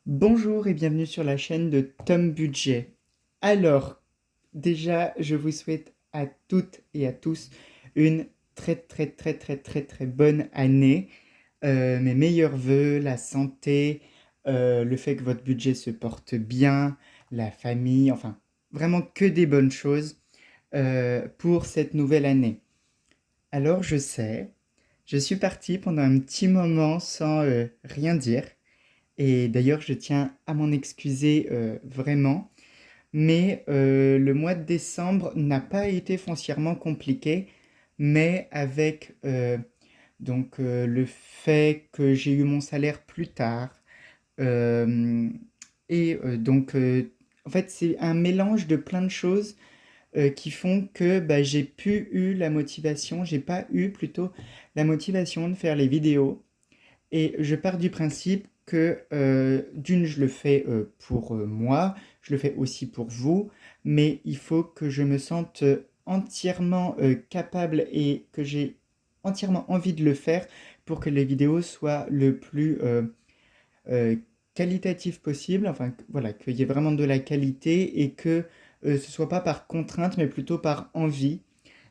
Bonjour et bienvenue sur la chaîne de Tom Budget. Alors, déjà, je vous souhaite à toutes et à tous une très bonne année. Mes meilleurs vœux, la santé, le fait que votre budget se porte bien, la famille, enfin, vraiment que des bonnes choses pour cette nouvelle année. Alors, je suis parti pendant un petit moment sans rien dire. Et d'ailleurs, je tiens à m'en excuser vraiment. Mais le mois de décembre n'a pas été foncièrement compliqué, mais avec le fait que j'ai eu mon salaire plus tard. euh, en fait, c'est un mélange de plein de choses qui font que bah, j'ai pas eu plutôt la motivation de faire les vidéos. Et je pars du principe que d'une, je le fais pour moi, je le fais aussi pour vous, mais il faut que je me sente entièrement capable et que j'ai entièrement envie de le faire pour que les vidéos soient le plus euh, qualitatif possible, enfin voilà, qu'il y ait vraiment de la qualité et que ce soit pas par contrainte, mais plutôt par envie.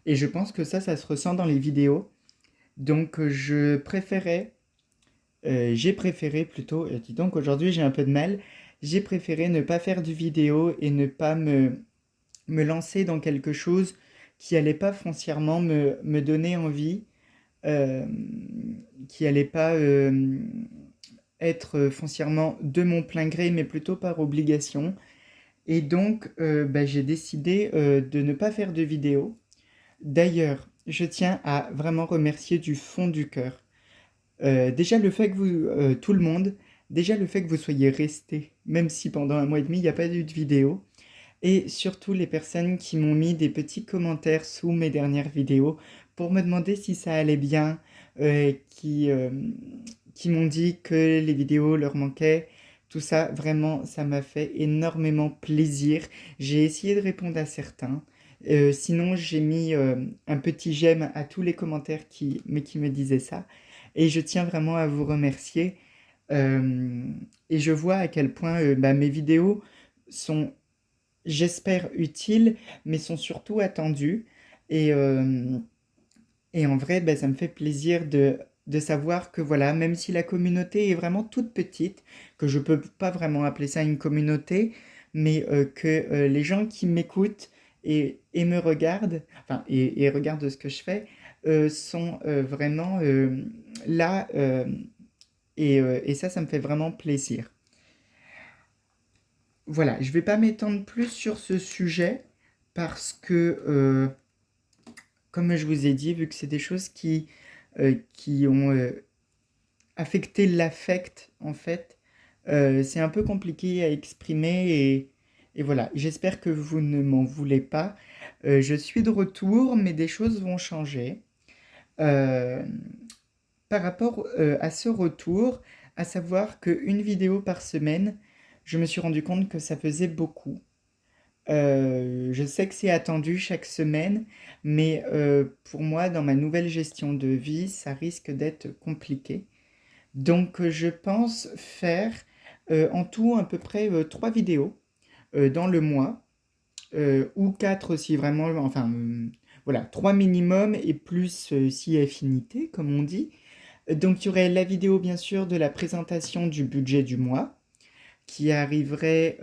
Et je pense que ça se ressent dans les vidéos. Donc j'ai préféré plutôt, dis donc aujourd'hui j'ai un peu de mal, j'ai préféré ne pas faire de vidéo et ne pas me lancer dans quelque chose qui allait pas foncièrement me donner envie, euh, qui allait pas être foncièrement de mon plein gré, mais plutôt par obligation. Et donc bah, j'ai décidé de ne pas faire de vidéo. D'ailleurs, je tiens à vraiment remercier du fond du cœur déjà le fait que tout le monde, déjà le fait que vous soyez resté, même si pendant un mois et demi il n'y a pas eu de vidéo, et surtout les personnes qui m'ont mis des petits commentaires sous mes dernières vidéos pour me demander si ça allait bien, euh, qui, euh, qui m'ont dit que les vidéos leur manquaient. Tout ça, vraiment, ça m'a fait énormément plaisir. J'ai essayé de répondre à certains. Sinon, j'ai mis un petit j'aime à tous les commentaires qui me disaient ça. Et je tiens vraiment à vous remercier. Euh, et je vois à quel point bah, mes vidéos sont, j'espère, utiles, mais sont surtout attendues. Et, euh, et en vrai, bah, ça me fait plaisir de savoir que voilà, même si la communauté est vraiment toute petite, que je peux pas vraiment appeler ça une communauté, mais que les gens qui m'écoutent et me regardent, et regardent ce que je fais, sont vraiment là, et ça me fait vraiment plaisir. Voilà, je vais pas m'étendre plus sur ce sujet parce que comme je vous ai dit, vu que c'est des choses qui ont affecté l'affect, en fait, c'est un peu compliqué à exprimer et voilà. J'espère que vous ne m'en voulez pas. Je suis de retour, mais des choses vont changer. Euh, Par rapport à ce retour, à savoir qu'une vidéo par semaine, je me suis rendu compte que ça faisait beaucoup. Je sais que c'est attendu chaque semaine, mais pour moi, dans ma nouvelle gestion de vie, ça risque d'être compliqué. Donc, je pense faire en tout à peu près 3 vidéos dans le mois, ou 4 si vraiment, enfin, voilà, 3 minimum et plus si affinité, comme on dit. Donc, il y aurait la vidéo, bien sûr, de la présentation du budget du mois, qui arriverait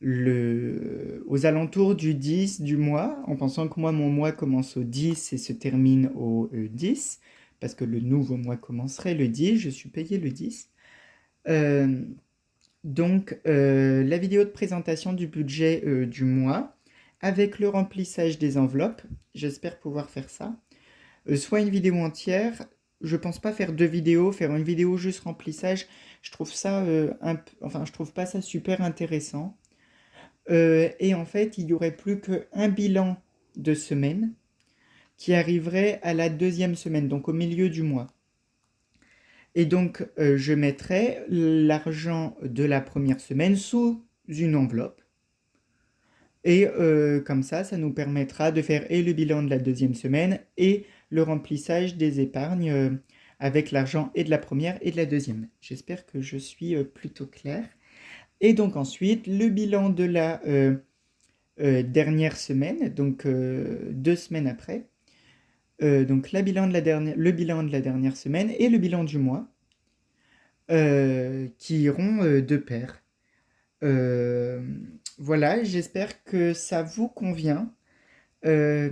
aux alentours du 10 du mois, en pensant que moi, mon mois commence au 10 et se termine au 10, parce que le nouveau mois commencerait le 10, je suis payé le 10. Euh, la vidéo de présentation du budget du mois, avec le remplissage des enveloppes, j'espère pouvoir faire ça. Soit une vidéo entière, je pense pas faire 2 vidéos, faire une vidéo juste remplissage, je trouve ça enfin je trouve pas ça super intéressant. Et en fait, il n'y aurait plus qu'un bilan de semaine qui arriverait à la deuxième semaine, donc au milieu du mois. Et donc, je mettrais l'argent de la première semaine sous une enveloppe. Et comme ça nous permettra de faire et le bilan de la deuxième semaine et le remplissage des épargnes avec l'argent et de la première et de la deuxième. J'espère que je suis plutôt clair. Et donc ensuite, le bilan de la dernière semaine, donc 2 semaines après. Donc le bilan de la dernière semaine et le bilan du mois qui iront de pair. Euh, voilà, j'espère que ça vous convient. Euh,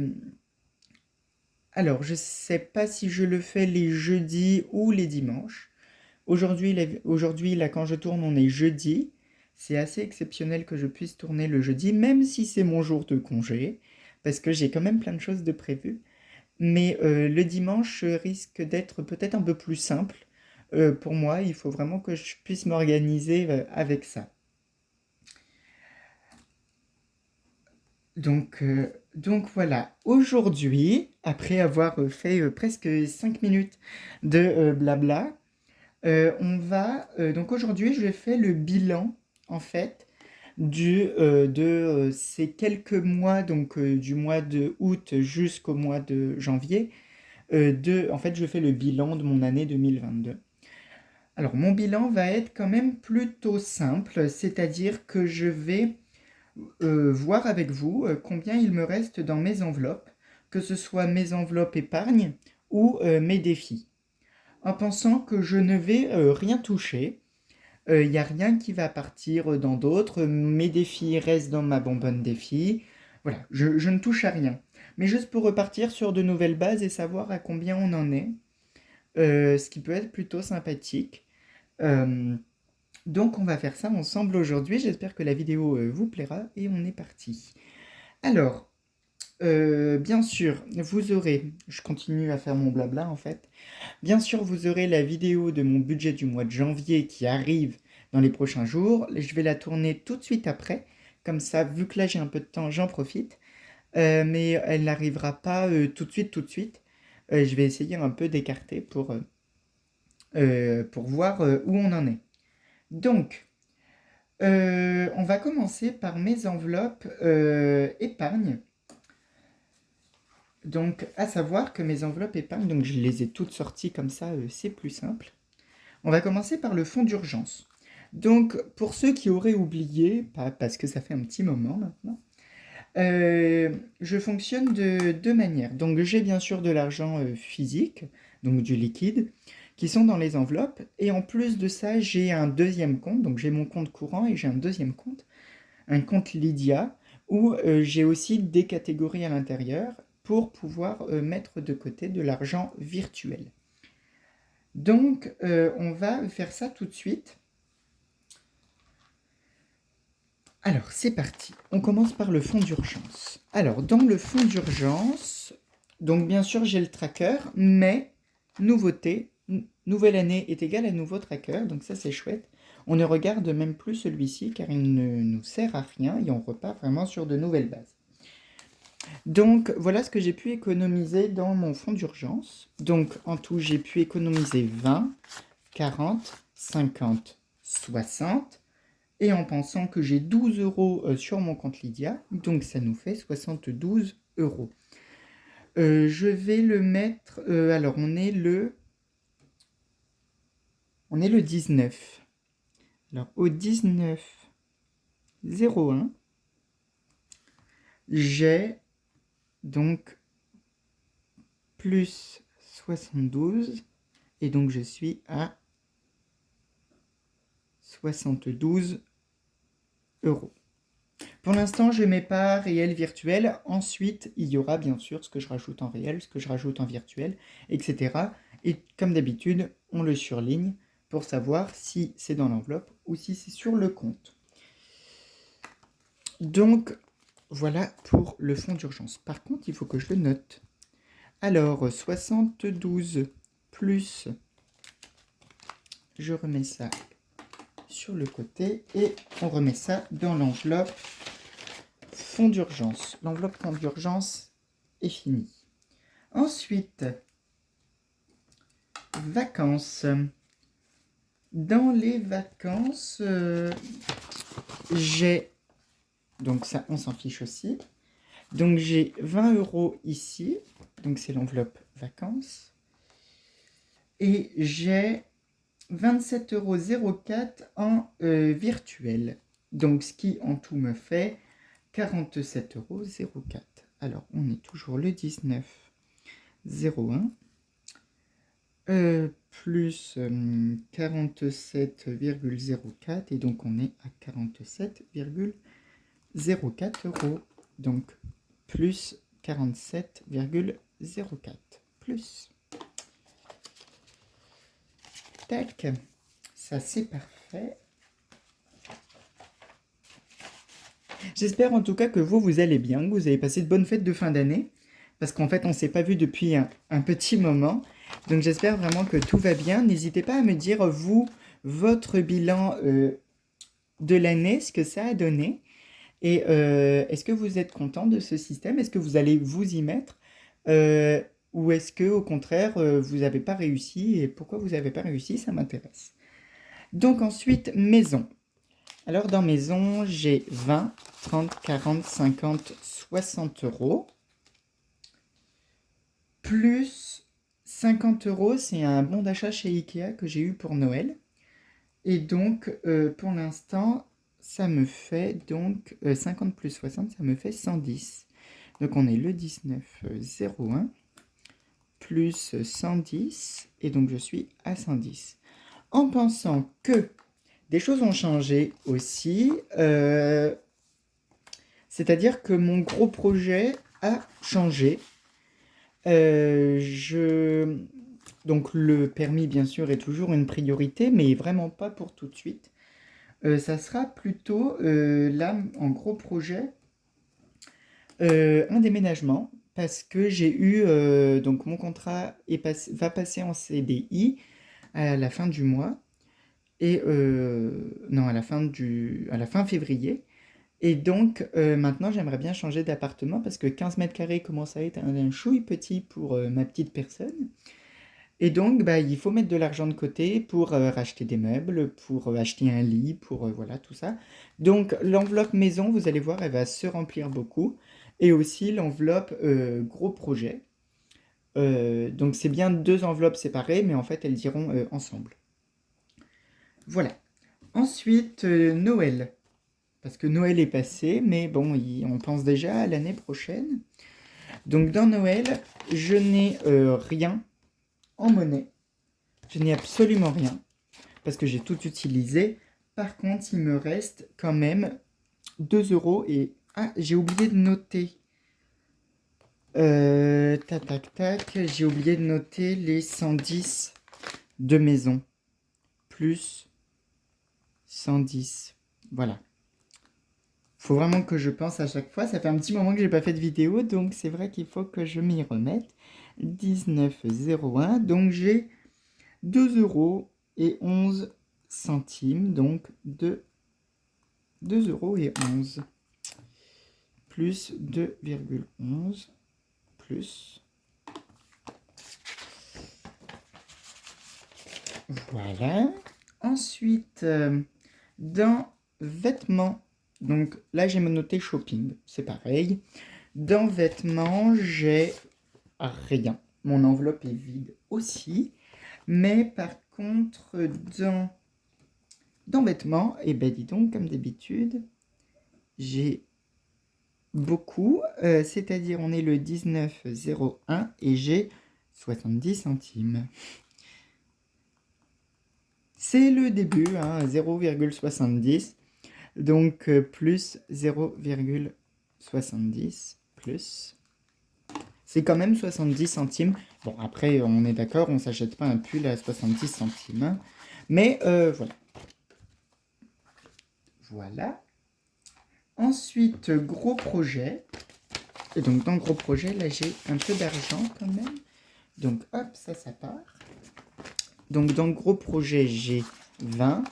alors, je ne sais pas si je le fais les jeudis ou les dimanches. Aujourd'hui, là, quand je tourne, on est jeudi. C'est assez exceptionnel que je puisse tourner le jeudi, même si c'est mon jour de congé, parce que j'ai quand même plein de choses de prévues. Mais le dimanche risque d'être peut-être un peu plus simple. Pour moi, il faut vraiment que je puisse m'organiser avec ça. Donc voilà, aujourd'hui, après avoir fait presque 5 minutes de blabla, donc aujourd'hui, je fais le bilan, en fait, de ces quelques mois, donc du mois de août jusqu'au mois de janvier. En fait, je fais le bilan de mon année 2022. Alors, mon bilan va être quand même plutôt simple, c'est-à-dire que je vais voir avec vous combien il me reste dans mes enveloppes, que ce soit mes enveloppes épargne ou mes défis. En pensant que je ne vais rien toucher, il n'y a rien qui va partir dans d'autres, mes défis restent dans ma bonbonne défis, voilà, je ne touche à rien. Mais juste pour repartir sur de nouvelles bases et savoir à combien on en est, ce qui peut être plutôt sympathique. Euh, donc on va faire ça ensemble aujourd'hui, j'espère que la vidéo vous plaira et on est parti. Alors, bien sûr, vous aurez, je continue à faire mon blabla en fait, bien sûr vous aurez la vidéo de mon budget du mois de janvier qui arrive dans les prochains jours, je vais la tourner tout de suite après, comme ça vu que là j'ai un peu de temps j'en profite, mais elle n'arrivera pas tout de suite. Je vais essayer un peu d'écarter pour voir où on en est. Donc, on va commencer par mes enveloppes épargne. Donc, à savoir que mes enveloppes épargne, donc je les ai toutes sorties comme ça, c'est plus simple. On va commencer par le fonds d'urgence. Donc, pour ceux qui auraient oublié, pas parce que ça fait un petit moment maintenant, je fonctionne de deux manières. Donc, j'ai bien sûr de l'argent physique, donc du liquide, qui sont dans les enveloppes. Et en plus de ça, j'ai un deuxième compte. Donc, j'ai mon compte courant et j'ai un deuxième compte, un compte Lydia, où j'ai aussi des catégories à l'intérieur pour pouvoir mettre de côté de l'argent virtuel. Donc, on va faire ça tout de suite. Alors, c'est parti. On commence par le fonds d'urgence. Alors, dans le fonds d'urgence, donc bien sûr, j'ai le tracker, mais nouveauté, nouvelle année est égale à nouveau tracker, donc ça c'est chouette. On ne regarde même plus celui-ci car il ne nous sert à rien et on repart vraiment sur de nouvelles bases. Donc, voilà ce que j'ai pu économiser dans mon fonds d'urgence. Donc, en tout, j'ai pu économiser 20, 40, 50, 60. Et en pensant que j'ai 12 euros sur mon compte Lydia, donc ça nous fait 72 euros. Je vais le mettre, alors on est le 19. Alors au 19,01, j'ai donc plus 72, et donc je suis à 72 euros. Pour l'instant, je ne mets pas réel virtuel. Ensuite, il y aura bien sûr ce que je rajoute en réel, ce que je rajoute en virtuel, etc. Et comme d'habitude, on le surligne pour savoir si c'est dans l'enveloppe ou si c'est sur le compte. Donc, voilà pour le fonds d'urgence. Par contre, il faut que je le note. Alors, 72 plus, je remets ça sur le côté et on remet ça dans l'enveloppe fonds d'urgence. L'enveloppe fonds d'urgence est finie. Ensuite, vacances. Dans les vacances, j'ai, donc ça on s'en fiche aussi, donc j'ai 20 euros ici, donc c'est l'enveloppe vacances. Et j'ai 27,04 € en virtuel. Donc, ce qui en tout me fait 47,04 €. Alors, on est toujours le 19,01 plus 47,04 et donc on est à 47,04 €. Donc, plus 47,04 plus. Tac, ça c'est parfait. J'espère en tout cas que vous allez bien, que vous avez passé de bonnes fêtes de fin d'année, parce qu'en fait on ne s'est pas vu depuis un petit moment. Donc j'espère vraiment que tout va bien. N'hésitez pas à me dire, vous, votre bilan de l'année, ce que ça a donné. Et est-ce que vous êtes content de ce système? Est-ce que vous allez vous y mettre? Ou est-ce que au contraire, vous n'avez pas réussi? Et pourquoi vous n'avez pas réussi? Ça m'intéresse. Donc ensuite, maison. Alors dans maison, j'ai 20, 30, 40, 50, 60 €. Plus 50 €, c'est un bon d'achat chez Ikea que j'ai eu pour Noël. Et donc, pour l'instant, ça me fait donc 50 plus 60, ça me fait 110. Donc on est le 19,01 plus 110, et donc je suis à 110. En pensant que des choses ont changé aussi, c'est-à-dire que mon gros projet a changé. Donc le permis, bien sûr, est toujours une priorité, mais vraiment pas pour tout de suite. Ça sera plutôt, là, en gros projet, un déménagement, parce que j'ai eu, donc mon contrat va passer en CDI à la fin du mois, et non, à la fin février. Et donc maintenant j'aimerais bien changer d'appartement parce que 15 mètres carrés commence à être un chouille petit pour ma petite personne. Et donc bah, il faut mettre de l'argent de côté pour racheter des meubles, pour acheter un lit, pour voilà tout ça. Donc l'enveloppe maison, vous allez voir, elle va se remplir beaucoup. Et aussi l'enveloppe gros projet. Donc c'est bien deux enveloppes séparées, mais en fait elles iront ensemble. Voilà. Ensuite, Noël. Parce que Noël est passé, mais bon, on pense déjà à l'année prochaine. Donc dans Noël, je n'ai rien en monnaie. Je n'ai absolument rien, parce que j'ai tout utilisé. Par contre, il me reste quand même 2 € et... Ah, j'ai oublié de noter. Tac, tac, tac. J'ai oublié de noter les 110 de maison. Plus 110. Voilà. Faut vraiment que je pense à chaque fois. Ça fait un petit moment que j'ai pas fait de vidéo, donc c'est vrai qu'il faut que je m'y remette. 19,01. Donc j'ai 2,11 €. Donc 2,11 € plus 2,11 plus. Voilà. Ensuite, dans vêtements. Donc là, j'ai noté shopping. C'est pareil. Dans vêtements, j'ai rien. Mon enveloppe est vide aussi. Mais par contre, dans vêtements, et ben dis donc, comme d'habitude, j'ai beaucoup. C'est-à-dire, on est le 19,01 et j'ai 70 centimes. C'est le début, hein, 0,70. Donc plus 0,70 plus. C'est quand même 70 centimes. Bon, après, on est d'accord, on ne s'achète pas un pull à 70 centimes. Hein. Mais voilà. Voilà. Ensuite, gros projet. Et donc, dans gros projet, là, j'ai un peu d'argent quand même. Donc, hop, ça part. Donc, dans gros projet, j'ai 20,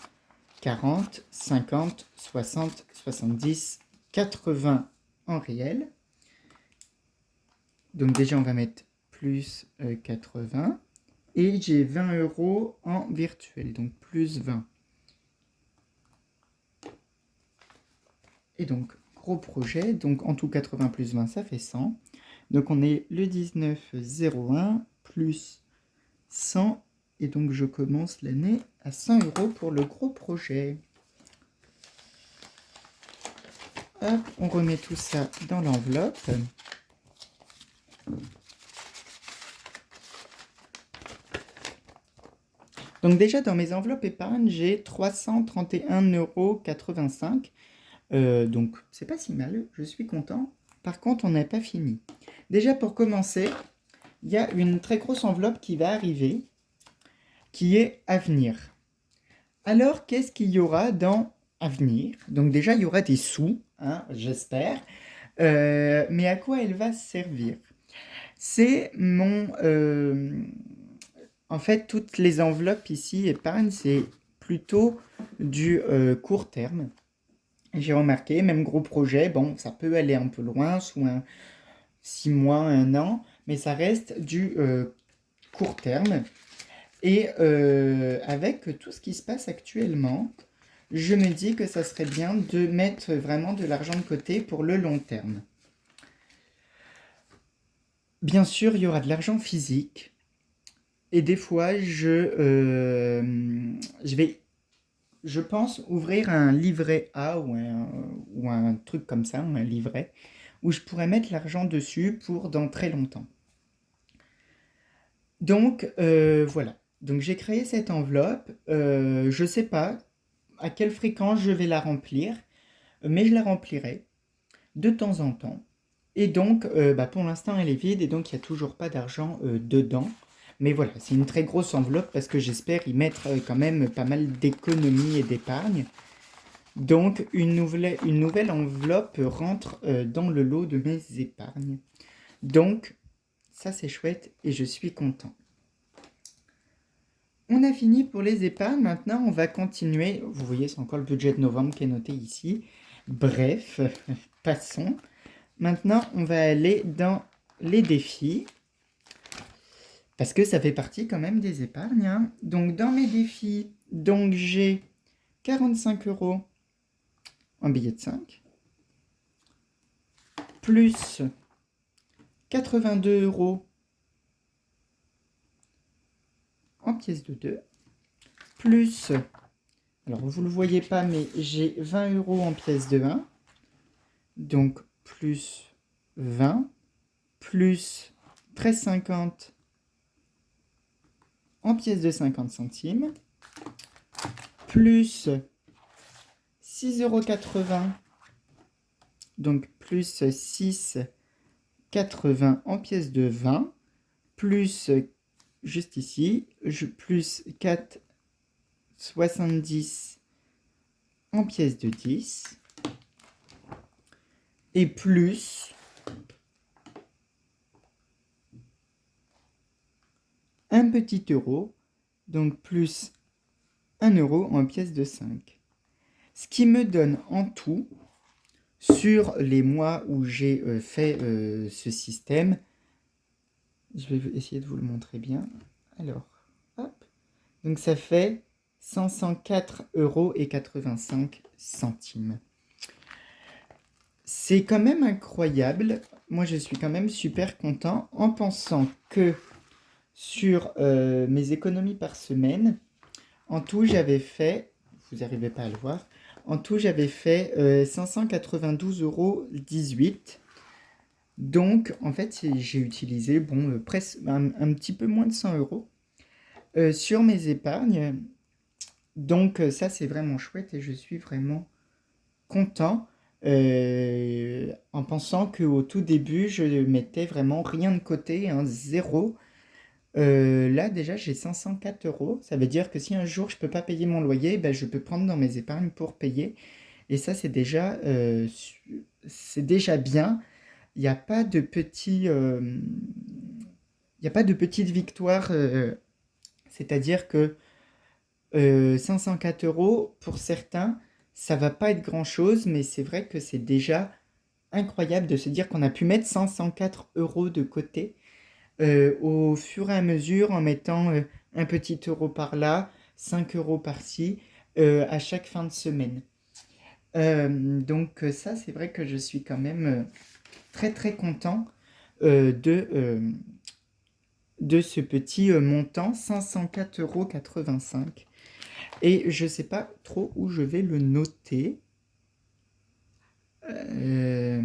40, 50, 60, 70, 80 en réel. Donc déjà, on va mettre plus 80. Et j'ai 20 € en virtuel, donc plus 20. Et donc, gros projet, donc en tout 80 plus 20, ça fait 100. Donc on est le 19,01 plus 100 Et donc, je commence l'année à 100 € pour le gros projet. Hop, on remet tout ça dans l'enveloppe. Donc déjà, dans mes enveloppes épargne, j'ai 331,85 €. Donc, c'est pas si mal, je suis content. Par contre, on n'a pas fini. Déjà, pour commencer, il y a une très grosse enveloppe qui va arriver, qui est Avenir. Alors, qu'est-ce qu'il y aura dans Avenir? Donc déjà, il y aura des sous, hein, j'espère. Mais à quoi elle va servir? C'est mon... en fait, toutes les enveloppes ici, épargne, c'est plutôt du court terme. J'ai remarqué, même gros projet, bon, ça peut aller un peu loin, soit 6 mois, 1 an, mais ça reste du court terme. Et avec tout ce qui se passe actuellement, je me dis que ça serait bien de mettre vraiment de l'argent de côté pour le long terme. Bien sûr, il y aura de l'argent physique. Et des fois, je pense ouvrir un livret A ou un truc comme ça, un livret, où je pourrais mettre l'argent dessus pour dans très longtemps. Donc, voilà. Donc, j'ai créé cette enveloppe. Je ne sais pas à quelle fréquence je vais la remplir, mais je la remplirai de temps en temps. Et donc, pour l'instant, elle est vide et donc il n'y a toujours pas d'argent dedans. Mais voilà, c'est une très grosse enveloppe parce que j'espère y mettre quand même pas mal d'économies et d'épargne. Donc, une nouvelle enveloppe rentre dans le lot de mes épargnes. Donc, ça c'est chouette et je suis content. On a fini pour les épargnes. Maintenant, on va continuer. Vous voyez, c'est encore le budget de novembre qui est noté ici. Bref, passons. Maintenant, on va aller dans les défis. Parce que ça fait partie quand même des épargnes, hein. Donc, dans mes défis, donc j'ai 45 € en billet de 5. Plus 82 € en pièces de 2. Plus, alors vous ne le voyez pas, mais j'ai 20 € en pièces de 1. Donc, plus 20. Plus 13,50 € en pièces de 50 centimes, plus 6,80 €, donc plus 6,80 € en pièces de 20, plus, juste ici, plus 4,70 € en pièces de 10, et plus un petit euro, donc plus 1 € en pièces de 5. Ce qui me donne en tout, sur les mois où j'ai fait ce système, je vais essayer de vous le montrer bien. Alors, hop. Donc ça fait 504,85 €. C'est quand même incroyable. Moi, je suis quand même super content en pensant que sur mes économies par semaine, en tout, j'avais fait, vous n'arrivez pas à le voir, en tout, j'avais fait 592,18 €. Donc, en fait, j'ai utilisé, bon, presque un petit peu moins de 100 € sur mes épargnes. Donc, ça, c'est vraiment chouette et je suis vraiment content en pensant qu'au tout début, je mettais vraiment rien de côté, un zéro. Là, déjà, j'ai 504 €. Ça veut dire que si un jour je peux pas payer mon loyer, ben, je peux prendre dans mes épargnes pour payer. Et ça, c'est déjà bien. Il n'y a pas de petits, il y a pas de petites victoires. C'est-à-dire que 504 € pour certains, ça va pas être grand-chose, mais c'est vrai que c'est déjà incroyable de se dire qu'on a pu mettre 504 € de côté au fur et à mesure en mettant un petit euro par là, 5 € par-ci, à chaque fin de semaine. Donc ça, c'est vrai que je suis quand même très très content de de ce petit montant, 504,85 €. Et je ne sais pas trop où je vais le noter. Je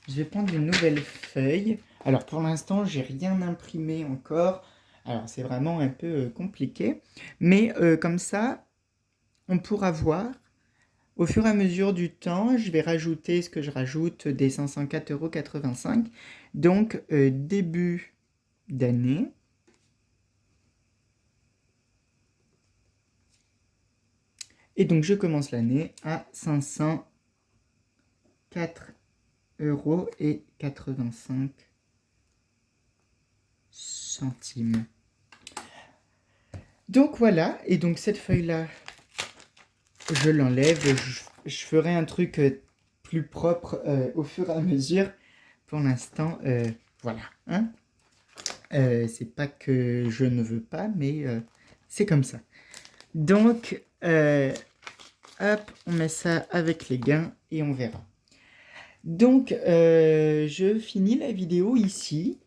vais prendre une nouvelle feuille. Alors pour l'instant, j'ai rien imprimé encore. Alors c'est vraiment un peu compliqué. Mais comme ça, on pourra voir. Au fur et à mesure du temps, je vais rajouter ce que je rajoute des 504,85 €. Donc début d'année. Et donc je commence l'année à 504,85 €. Donc voilà, et donc cette feuille-là, je l'enlève, je ferai un truc plus propre au fur et à mesure. Pour l'instant, voilà. Hein, c'est pas que je ne veux pas, mais c'est comme ça. Donc, hop, on met ça avec les gains et on verra. Donc, je finis la vidéo ici.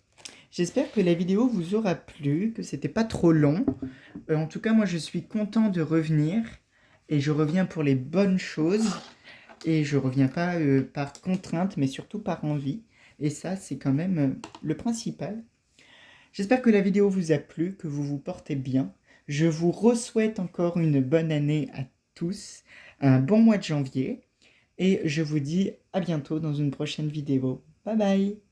J'espère que la vidéo vous aura plu, que c'était pas trop long. En tout cas, moi, je suis content de revenir. Et je reviens pour les bonnes choses. Et je reviens pas par contrainte, mais surtout par envie. Et ça, c'est quand même le principal. J'espère que la vidéo vous a plu, que vous vous portez bien. Je vous re-souhaite encore une bonne année à tous, un bon mois de janvier. Et je vous dis à bientôt dans une prochaine vidéo. Bye bye!